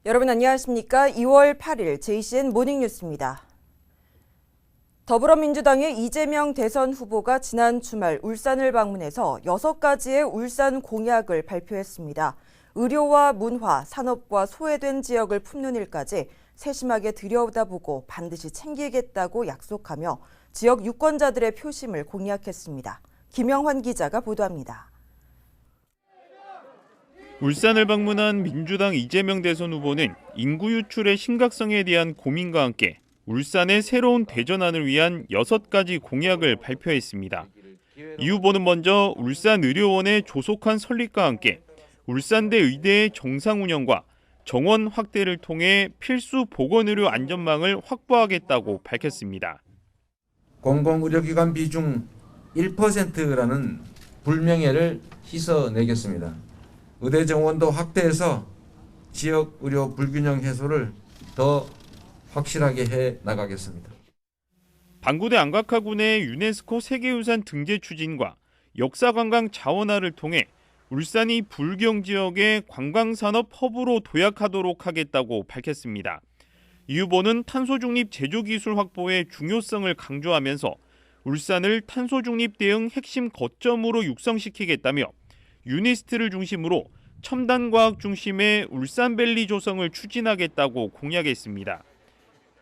여러분 안녕하십니까? 2월 8일 JCN 모닝뉴스입니다. 더불어민주당의 이재명 대선 후보가 지난 주말 울산을 방문해서 6가지의 울산 공약을 발표했습니다. 의료와 문화, 산업과 소외된 지역을 품는 일까지 세심하게 들여다보고 반드시 챙기겠다고 약속하며 지역 유권자들의 표심을 공약했습니다. 김영환 기자가 보도합니다. 울산을 방문한 민주당 이재명 대선 후보는 인구 유출의 심각성에 대한 고민과 함께 울산의 새로운 대전환을 위한 6가지 공약을 발표했습니다. 이 후보는 먼저 울산의료원의 조속한 설립과 함께 울산대 의대의 정상 운영과 정원 확대를 통해 필수 보건의료 안전망을 확보하겠다고 밝혔습니다. 공공의료기관 비중 1%라는 불명예를 씻어내겠습니다. 의대 정원도 확대해서 지역 의료 불균형 해소를 더 확실하게 해 나가겠습니다. 방구대 안각하군의 유네스코 세계유산 등재 추진과 역사관광 자원화를 통해 울산이 불경 지역의 관광산업 허브로 도약하도록 하겠다고 밝혔습니다. 이 후보는 탄소중립 제조기술 확보의 중요성을 강조하면서 울산을 탄소중립 대응 핵심 거점으로 육성시키겠다며 유니스트를 중심으로 첨단과학 중심의 울산밸리 조성을 추진하겠다고 공약했습니다.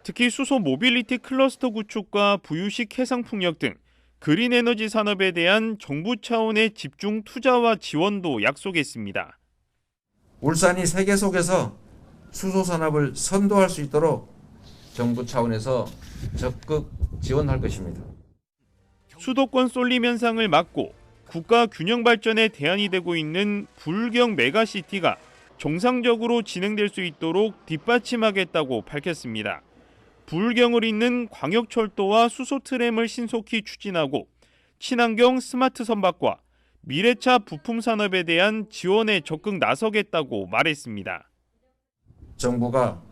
특히 수소 모빌리티 클러스터 구축과 부유식 해상풍력 등 그린에너지 산업에 대한 정부 차원의 집중 투자와 지원도 약속했습니다. 울산이 세계 속에서 수소 산업을 선도할 수 있도록 정부 차원에서 적극 지원할 것입니다. 수도권 쏠림 현상을 막고 국가 균형 발전의 대안이 되고 있는 불경 메가시티가 정상적으로 진행될 수 있도록 뒷받침하겠다고 밝혔습니다. 불경을 잇는 광역철도와 수소트램을 신속히 추진하고 친환경 스마트 선박과 미래차 부품 산업에 대한 지원에 적극 나서겠다고 말했습니다. 정부가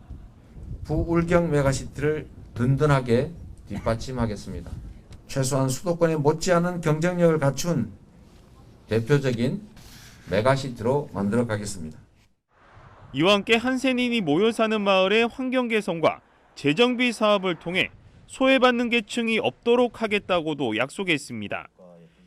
부울경 메가시티를 든든하게 뒷받침하겠습니다. 최소한 수도권에 못지않은 경쟁력을 갖춘 대표적인 메가시티로 만들어 가겠습니다. 이와 함께 한센인이 모여 사는 마을의 환경 개선과 재정비 사업을 통해 소외받는 계층이 없도록 하겠다고도 약속했습니다.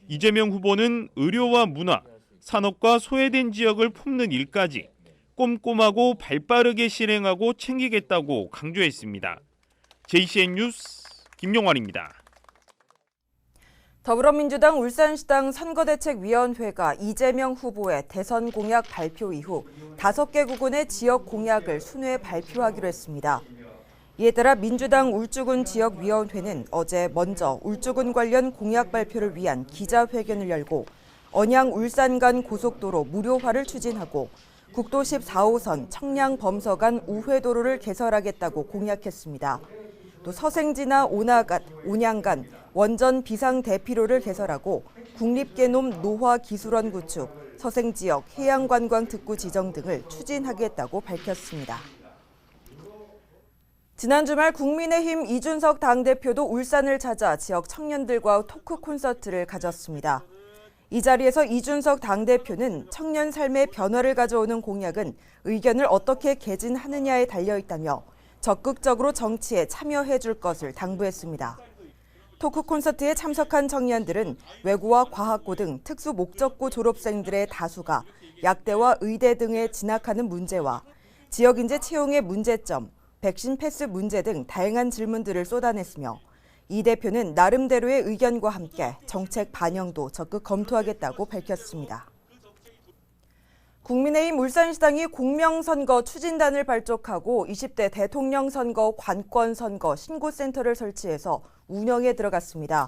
이재명 후보는 의료와 문화, 산업과 소외된 지역을 품는 일까지 꼼꼼하고 발빠르게 실행하고 챙기겠다고 강조했습니다. JCN 뉴스 김용환입니다. 더불어민주당 울산시당 선거대책위원회가 이재명 후보의 대선 공약 발표 이후 5개 구군의 지역 공약을 순회 발표하기로 했습니다. 이에 따라 민주당 울주군 지역위원회는 어제 먼저 울주군 관련 공약 발표를 위한 기자회견을 열고 언양 울산 간 고속도로 무료화를 추진하고 국도 14호선 청량범서 간 우회도로를 개설하겠다고 공약했습니다. 또 서생지나 온양 간 원전 비상대피로를 개설하고 국립개놈 노화기술원 구축, 서생지역 해양관광특구 지정 등을 추진하겠다고 밝혔습니다. 지난 주말 국민의힘 이준석 당대표도 울산을 찾아 지역 청년들과 토크 콘서트를 가졌습니다. 이 자리에서 이준석 당대표는 청년 삶의 변화를 가져오는 공약은 의견을 어떻게 개진하느냐에 달려있다며 적극적으로 정치에 참여해 줄 것을 당부했습니다. 토크 콘서트에 참석한 청년들은 외고와 과학고 등 특수 목적고 졸업생들의 다수가 약대와 의대 등에 진학하는 문제와 지역인재 채용의 문제점, 백신 패스 문제 등 다양한 질문들을 쏟아냈으며 이 대표는 나름대로의 의견과 함께 정책 반영도 적극 검토하겠다고 밝혔습니다. 국민의힘 울산시당이 공명선거 추진단을 발족하고 20대 대통령 선거 관권선거 신고센터를 설치해서 운영에 들어갔습니다.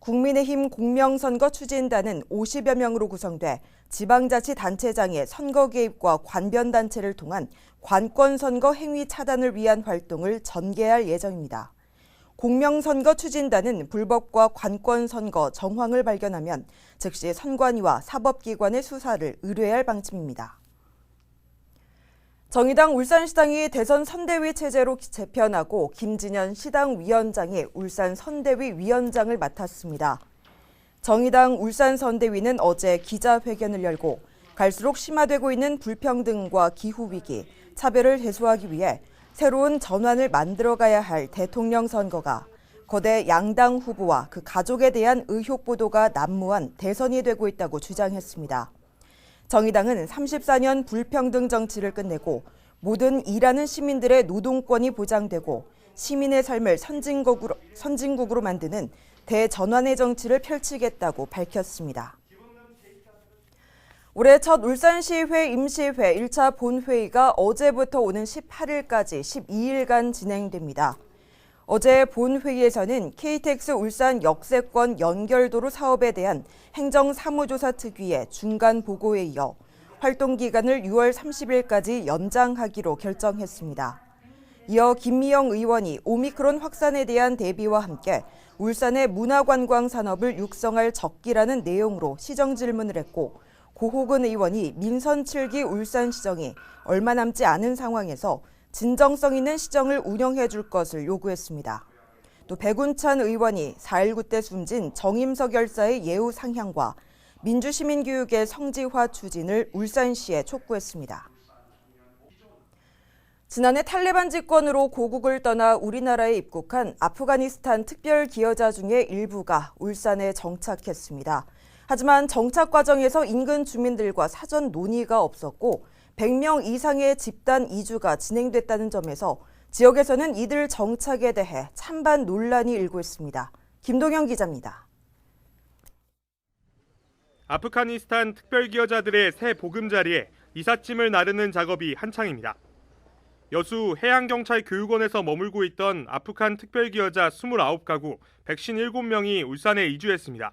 국민의힘 공명선거 추진단은 50여 명으로 구성돼 지방자치단체장의 선거 개입과 관변단체를 통한 관권선거 행위 차단을 위한 활동을 전개할 예정입니다. 공명선거 추진단은 불법과 관권선거 정황을 발견하면 즉시 선관위와 사법기관의 수사를 의뢰할 방침입니다. 정의당 울산시당이 대선 선대위 체제로 재편하고 김진현 시당위원장이 울산 선대위 위원장을 맡았습니다. 정의당 울산 선대위는 어제 기자회견을 열고 갈수록 심화되고 있는 불평등과 기후위기, 차별을 해소하기 위해 새로운 전환을 만들어가야 할 대통령 선거가 거대 양당 후보와 그 가족에 대한 의혹 보도가 난무한 대선이 되고 있다고 주장했습니다. 정의당은 34년 불평등 정치를 끝내고 모든 일하는 시민들의 노동권이 보장되고 시민의 삶을 선진국으로 만드는 대전환의 정치를 펼치겠다고 밝혔습니다. 올해 첫 울산시회 임시회 1차 본회의가 어제부터 오는 18일까지 12일간 진행됩니다. 어제 본회의에서는 KTX 울산 역세권 연결도로 사업에 대한 행정사무조사 특위의 중간 보고에 이어 활동 기간을 6월 30일까지 연장하기로 결정했습니다. 이어 김미영 의원이 오미크론 확산에 대한 대비와 함께 울산의 문화관광 산업을 육성할 적기라는 내용으로 시정 질문을 했고, 고호근 의원이 민선 7기 울산시정이 얼마 남지 않은 상황에서 진정성 있는 시정을 운영해 줄 것을 요구했습니다. 또 백운찬 의원이 4.19 때 숨진 정임석 열사의 예우 상향과 민주시민교육의 성지화 추진을 울산시에 촉구했습니다. 지난해 탈레반 집권으로 고국을 떠나 우리나라에 입국한 아프가니스탄 특별 기여자 중에 일부가 울산에 정착했습니다. 하지만 정착 과정에서 인근 주민들과 사전 논의가 없었고 100명 이상의 집단 이주가 진행됐다는 점에서 지역에서는 이들 정착에 대해 찬반 논란이 일고 있습니다. 김동현 기자입니다. 아프가니스탄 특별기여자들의 새 보금자리에 이삿짐을 나르는 작업이 한창입니다. 여수 해양경찰교육원에서 머물고 있던 아프간 특별기여자 29가구 157명이 울산에 이주했습니다.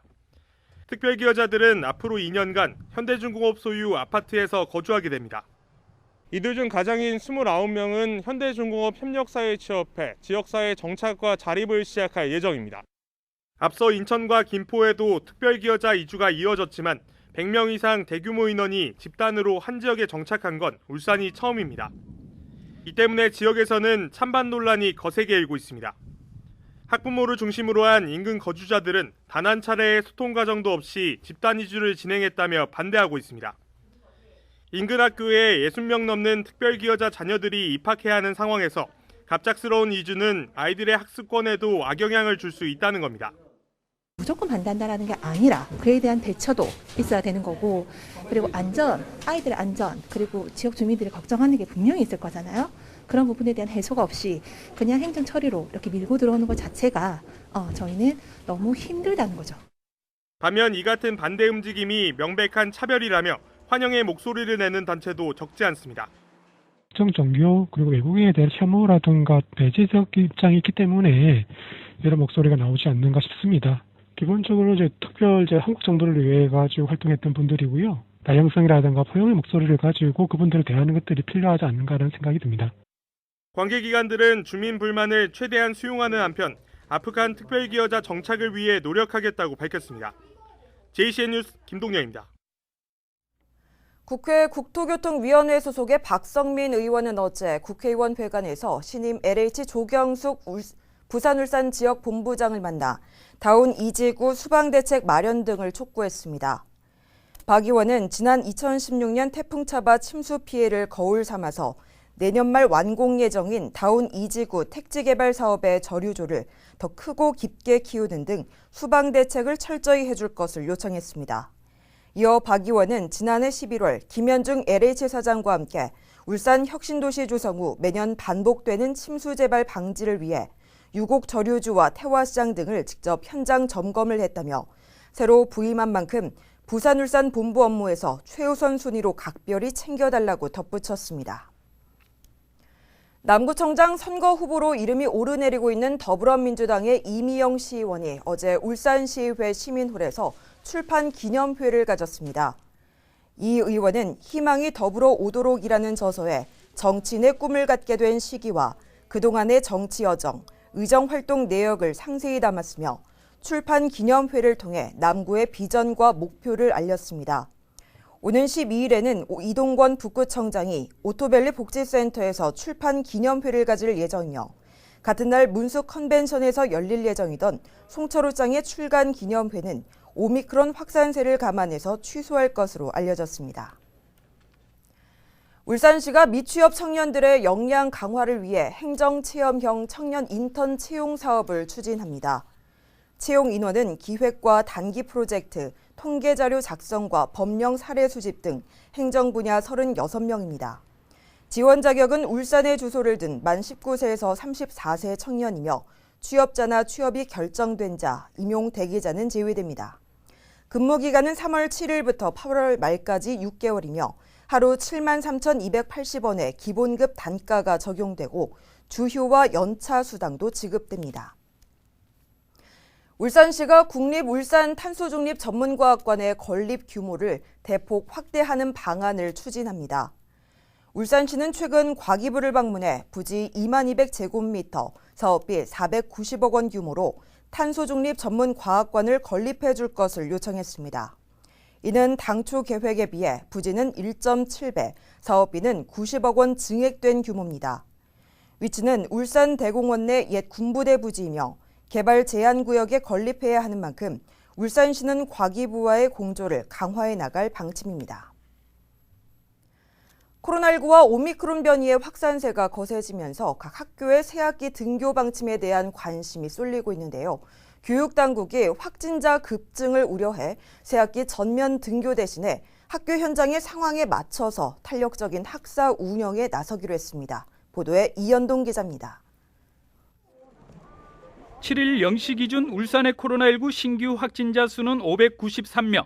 특별기여자들은 앞으로 2년간 현대중공업 소유 아파트에서 거주하게 됩니다. 이들 중 가장인 29명은 현대중공업 협력사회에 취업해 지역사회 정착과 자립을 시작할 예정입니다. 앞서 인천과 김포에도 특별기여자 이주가 이어졌지만 100명 이상 대규모 인원이 집단으로 한 지역에 정착한 건 울산이 처음입니다. 이 때문에 지역에서는 찬반 논란이 거세게 일고 있습니다. 학부모를 중심으로 한 인근 거주자들은 단 한 차례의 소통 과정도 없이 집단 이주를 진행했다며 반대하고 있습니다. 인근 학교에 60명 넘는 특별기여자 자녀들이 입학해야 하는 상황에서 갑작스러운 이주는 아이들의 학습권에도 악영향을 줄 수 있다는 겁니다. 무조건 반대한다는 게 아니라 그에 대한 대처도 있어야 되는 거고, 그리고 안전, 아이들의 안전, 그리고 지역 주민들이 걱정하는 게 분명히 있을 거잖아요. 그런 부분에 대한 해소가 없이 그냥 행정 처리로 이렇게 밀고 들어오는 것 자체가 저희는 너무 힘들다는 거죠. 반면 이 같은 반대 움직임이 명백한 차별이라며 환영의 목소리를 내는 단체도 적지 않습니다. 특정 종교 그리고 외국인에 대한 혐오라든가 배제적 입장이 있기 때문에 이런 목소리가 나오지 않는가 싶습니다. 기본적으로 특별 한국 정부를 위해 가지고 활동했던 분들이고요. 다양성이라든가 포용의 목소리를 가지고 그분들을 대하는 것들이 필요하지 않는가라는 생각이 듭니다. 관계기관들은 주민 불만을 최대한 수용하는 한편 아프간 특별기여자 정착을 위해 노력하겠다고 밝혔습니다. JCN 뉴스 김동영입니다. 국회 국토교통위원회 소속의 박성민 의원은 어제 국회의원 회관에서 신임 LH 조경숙 부산울산 지역 본부장을 만나 다운 2지구 수방대책 마련 등을 촉구했습니다. 박 의원은 지난 2016년 태풍 차바 침수 피해를 거울 삼아서 내년 말 완공 예정인 다운 2지구 택지개발 사업의 저류조를 더 크고 깊게 키우는 등 수방대책을 철저히 해줄 것을 요청했습니다. 이어 박 의원은 지난해 11월 김현중 LH 사장과 함께 울산 혁신도시 조성 후 매년 반복되는 침수 재발 방지를 위해 유곡 저류주와 태화시장 등을 직접 현장 점검을 했다며 새로 부임한 만큼 부산울산 본부 업무에서 최우선 순위로 각별히 챙겨달라고 덧붙였습니다. 남구청장 선거 후보로 이름이 오르내리고 있는 더불어민주당의 이미영 시의원이 어제 울산시의회 시민홀에서 출판 기념회를 가졌습니다. 이 의원은 희망이 더불어 오도록이라는 저서에 정치인의 꿈을 갖게 된 시기와 그동안의 정치 여정, 의정활동 내역을 상세히 담았으며 출판 기념회를 통해 남구의 비전과 목표를 알렸습니다. 오는 12일에는 이동권 북구청장이 오토밸리 복지센터에서 출판 기념회를 가질 예정이며 같은 날 문수 컨벤션에서 열릴 예정이던 송철호장의 출간 기념회는 오미크론 확산세를 감안해서 취소할 것으로 알려졌습니다. 울산시가 미취업 청년들의 역량 강화를 위해 행정체험형 청년 인턴 채용 사업을 추진합니다. 채용 인원은 기획과 단기 프로젝트, 통계자료 작성과 법령 사례 수집 등 행정 분야 36명입니다. 지원 자격은 울산에 주소를 둔 만 19세에서 34세 청년이며 취업자나 취업이 결정된 자, 임용 대기자는 제외됩니다. 근무 기간은 3월 7일부터 8월 말까지 6개월이며 하루 73,280원의 기본급 단가가 적용되고 주휴와 연차 수당도 지급됩니다. 울산시가 국립울산탄소중립전문과학관의 건립 규모를 대폭 확대하는 방안을 추진합니다. 울산시는 최근 과기부를 방문해 부지 2200제곱미터, 사업비 490억 원 규모로 탄소중립전문과학관을 건립해 줄 것을 요청했습니다. 이는 당초 계획에 비해 부지는 1.7배, 사업비는 90억 원 증액된 규모입니다. 위치는 울산 대공원 내 옛 군부대 부지이며 개발 제한구역에 건립해야 하는 만큼 울산시는 과기부와의 공조를 강화해 나갈 방침입니다. 코로나19와 오미크론 변이의 확산세가 거세지면서 각 학교의 새학기 등교 방침에 대한 관심이 쏠리고 있는데요. 교육당국이 확진자 급증을 우려해 새학기 전면 등교 대신에 학교 현장의 상황에 맞춰서 탄력적인 학사 운영에 나서기로 했습니다. 보도에 이현동 기자입니다. 7일 0시 기준 울산의 코로나19 신규 확진자 수는 593명.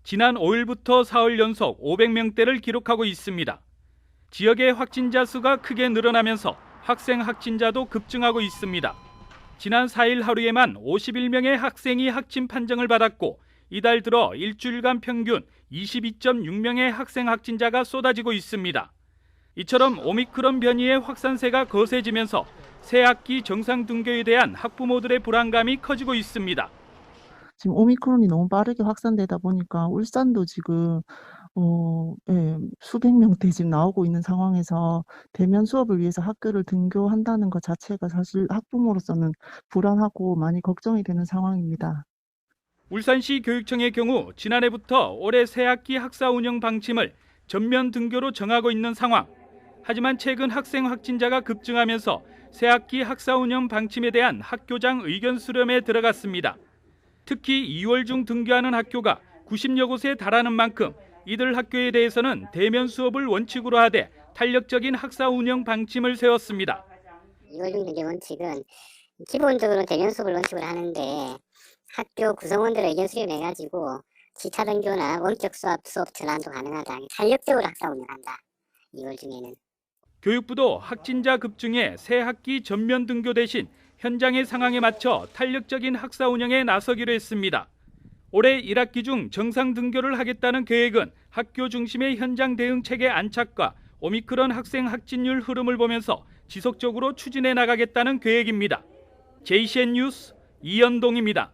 지난 5일부터 사흘 연속 500명대를 기록하고 있습니다. 지역의 확진자 수가 크게 늘어나면서 학생 확진자도 급증하고 있습니다. 지난 4일 하루에만 51명의 학생이 확진 판정을 받았고 이달 들어 일주일간 평균 22.6명의 학생 확진자가 쏟아지고 있습니다. 이처럼 오미크론 변이의 확산세가 거세지면서 새학기 정상 등교에 대한 학부모들의 불안감이 커지고 있습니다. 지금 오미크론이 너무 빠르게 확산되다 보니까 울산도 지금 수백 명대 지금 나오고 있는 상황에서 대면 수업을 위해서 학교를 등교한다는 것 자체가 사실 학부모로서는 불안하고 많이 걱정이 되는 상황입니다. 울산시 교육청의 경우 지난해부터 올해 새학기 학사 운영 방침을 전면 등교로 정하고 있는 상황. 하지만 최근 학생 확진자가 급증하면서 새학기 학사 운영 방침에 대한 학교장 의견 수렴에 들어갔습니다. 특히 2월 중 등교하는 학교가 90여 곳에 달하는 만큼 이들 학교에 대해서는 대면 수업을 원칙으로 하되 탄력적인 학사 운영 방침을 세웠습니다. 2월 중 등교 원칙은 기본적으로 대면 수업을 원칙으로 하는데 학교 구성원들의 의견 수렴해가지고 지차 등교나 원격 수업 전환도 가능하다. 탄력적으로 학사 운영한다. 2월 중에는. 교육부도 확진자 급증에 새학기 전면 등교 대신 현장의 상황에 맞춰 탄력적인 학사 운영에 나서기로 했습니다. 올해 1학기 중 정상 등교를 하겠다는 계획은 학교 중심의 현장 대응 체계 안착과 오미크론 학생 확진율 흐름을 보면서 지속적으로 추진해 나가겠다는 계획입니다. JCN 뉴스 이현동입니다.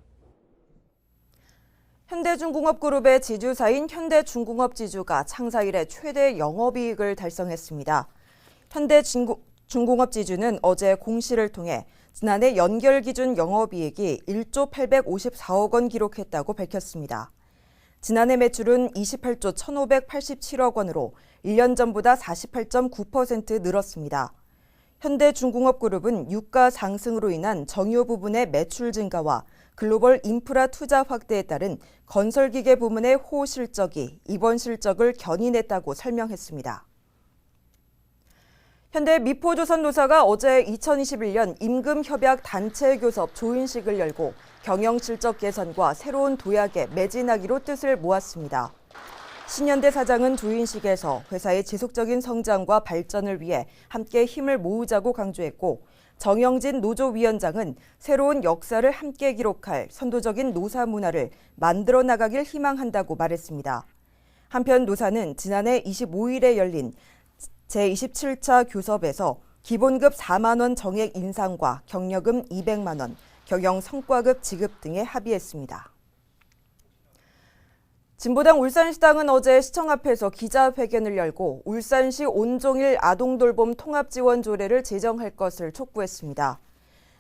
현대중공업그룹의 지주사인 현대중공업지주가 창사 이래 최대 영업이익을 달성했습니다. 현대중공업지주는 어제 공시를 통해 지난해 연결 기준 영업이익이 1조 854억 원 기록했다고 밝혔습니다. 지난해 매출은 28조 1,587억 원으로 1년 전보다 48.9% 늘었습니다. 현대중공업그룹은 유가 상승으로 인한 정유 부분의 매출 증가와 글로벌 인프라 투자 확대에 따른 건설기계 부문의 호실적이 이번 실적을 견인했다고 설명했습니다. 현대 미포조선노사가 어제 2021년 임금협약 단체교섭 조인식을 열고 경영실적 개선과 새로운 도약에 매진하기로 뜻을 모았습니다. 신현대 사장은 조인식에서 회사의 지속적인 성장과 발전을 위해 함께 힘을 모으자고 강조했고 정영진 노조위원장은 새로운 역사를 함께 기록할 선도적인 노사 문화를 만들어 나가길 희망한다고 말했습니다. 한편 노사는 지난해 25일에 열린 제27차 교섭에서 기본급 4만 원 정액 인상과 격려금 200만 원, 경영 성과급 지급 등에 합의했습니다. 진보당 울산시당은 어제 시청 앞에서 기자회견을 열고 울산시 온종일 아동돌봄 통합지원 조례를 제정할 것을 촉구했습니다.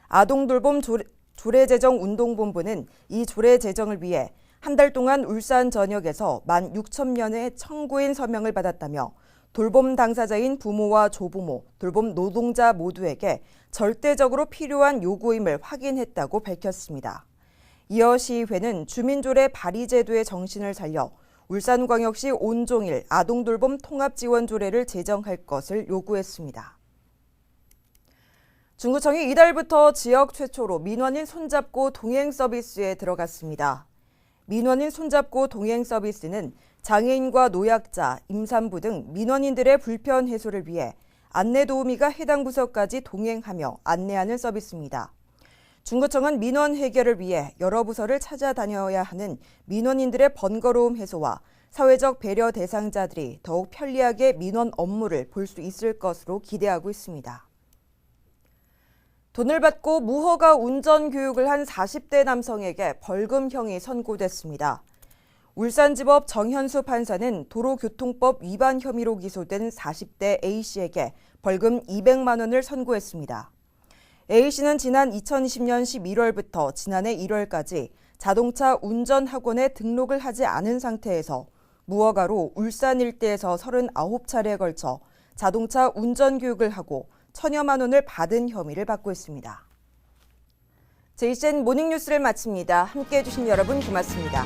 아동돌봄 조례제정운동본부는 이 조례 제정을 위해 한 달 동안 울산 전역에서 16,000명의 청구인 서명을 받았다며 돌봄 당사자인 부모와 조부모, 돌봄 노동자 모두에게 절대적으로 필요한 요구임을 확인했다고 밝혔습니다. 이어 시의회는 주민조례 발의 제도의 정신을 살려 울산광역시 온종일 아동돌봄 통합지원조례를 제정할 것을 요구했습니다. 중구청이 이달부터 지역 최초로 민원인 손잡고 동행 서비스에 들어갔습니다. 민원인 손잡고 동행 서비스는 장애인과 노약자, 임산부 등 민원인들의 불편 해소를 위해 안내 도우미가 해당 부서까지 동행하며 안내하는 서비스입니다. 중구청은 민원 해결을 위해 여러 부서를 찾아다녀야 하는 민원인들의 번거로움 해소와 사회적 배려 대상자들이 더욱 편리하게 민원 업무를 볼 수 있을 것으로 기대하고 있습니다. 돈을 받고 무허가 운전 교육을 한 40대 남성에게 벌금형이 선고됐습니다. 울산지법 정현수 판사는 도로교통법 위반 혐의로 기소된 40대 A씨에게 벌금 200만 원을 선고했습니다. A씨는 지난 2020년 11월부터 지난해 1월까지 자동차 운전학원에 등록을 하지 않은 상태에서 무허가로 울산 일대에서 39차례에 걸쳐 자동차 운전교육을 하고 1,000여만 원을 받은 혐의를 받고 있습니다. JCN 모닝뉴스를 마칩니다. 함께해 주신 여러분 고맙습니다.